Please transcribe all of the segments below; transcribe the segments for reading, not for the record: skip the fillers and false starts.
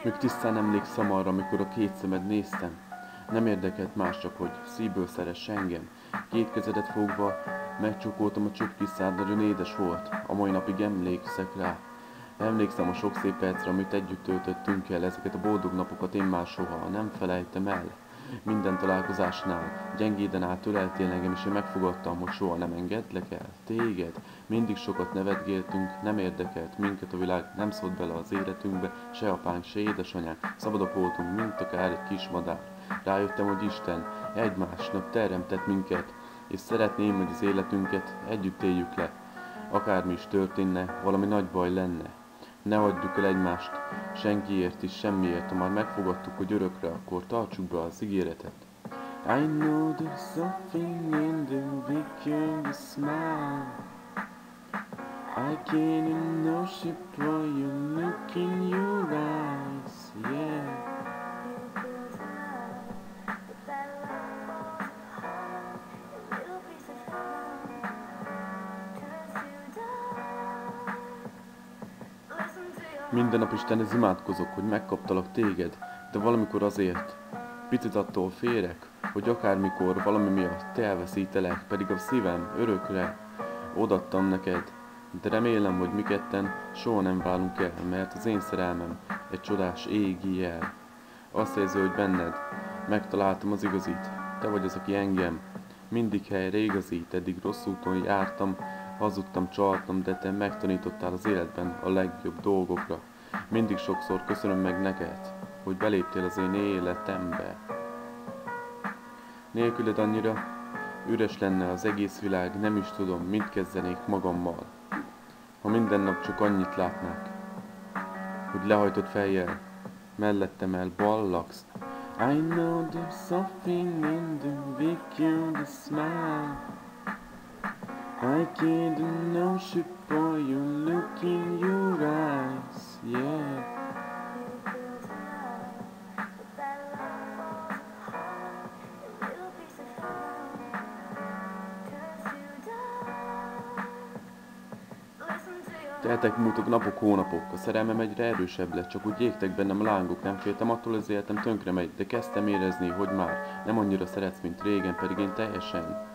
Még tisztán emlékszem arra, amikor a két szemed néztem. Nem érdekelt más, csak hogy szívből szeress engem. Két kezedet fogva megcsókoltam a csöpp kis szád, nagyon édes volt. A mai napig emlékszek rá. Emlékszem a sok szép percre, amit együtt töltöttünk el, ezeket a boldog napokat én már soha nem felejtem el. Minden találkozásnál gyengéden átöleltél engem, és én megfogadtam, hogy soha nem engedlek el. Téged mindig sokat nevetgéltünk, nem érdekelt minket a világ, nem szólt bele az életünkbe, se apánk, se édesanyánk, szabadok voltunk, mint akár egy kis madár. Rájöttem, hogy Isten egymásnak teremtett minket, és szeretném, hogy az életünket együtt éljük le. Akármi is történne, valami nagy baj lenne. Ne hagyjuk el egymást, senkiért is, semmiért, ha már megfogadtuk, hogy örökre, akkor tartsuk be az ígéretet. I know there's something in the weekend you smile. I can't know shit for you look in your eyes, yeah. Minden nap Istenhez imádkozok, hogy megkaptalak téged, de valamikor azért picit attól félek, hogy akármikor valami miatt te elveszítelek, pedig a szívem örökre odaadtam neked. De remélem, hogy mi ketten soha nem válunk el, mert az én szerelmem egy csodás égi jel. Azt érzi, hogy benned megtaláltam az igazit, te vagy az, aki engem mindig helyre igazít, eddig rossz úton jártam, hazudtam, csaltam, de te megtanítottál az életben a legjobb dolgokra. Mindig sokszor köszönöm meg neked, hogy beléptél az én életembe. Nélküled annyira üres lenne az egész világ, nem is tudom, mit kezdenék magammal. Ha minden nap csak annyit látnák, hogy lehajtott fejjel mellettem elballagsz. I know there's something in the weekend you smile. I can't know shit for you look in your eyes, yeah. Teltek múltak napok, hónapok, a szerelmem egyre erősebb lett, csak úgy égtek bennem a lángok, nem féltem attól, az életem tönkre megy, de kezdtem érezni, hogy már nem annyira szeretsz, mint régen, pedig én teljesen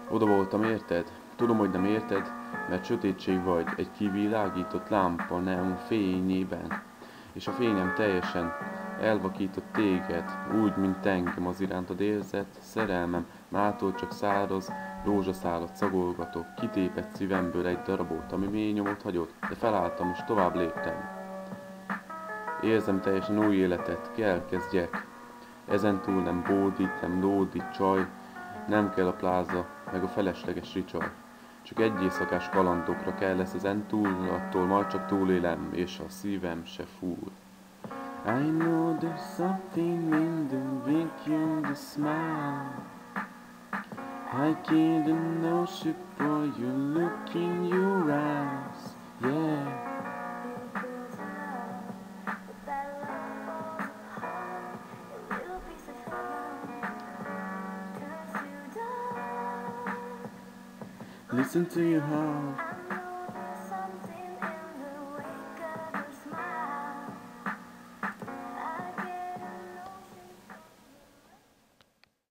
oda voltam, érted? Tudom, hogy nem érted, mert sötétség vagy, egy kivilágított lámpa neon fényében, és a fényem teljesen elvakított téged, úgy, mint engem az irántad érzett szerelmem, mától csak száraz rózsaszálat szagolgatok, kitépett szívemből egy darabot, ami mély nyomot hagyott, de felálltam és tovább léptem. Érzem teljesen új életet, kell kezdjek. Ezentúl nem bódít, nem lódít csaj, nem kell a pláza, meg a felesleges ricsaj. Csak egy éjszakás kalandokra kell lesz ezentúl, attól majd csak túlélem, és a szívem se fúl. I know there's something in the weekend you smile. I can't know shit for you look in your eyes, yeah. Listen to your heart.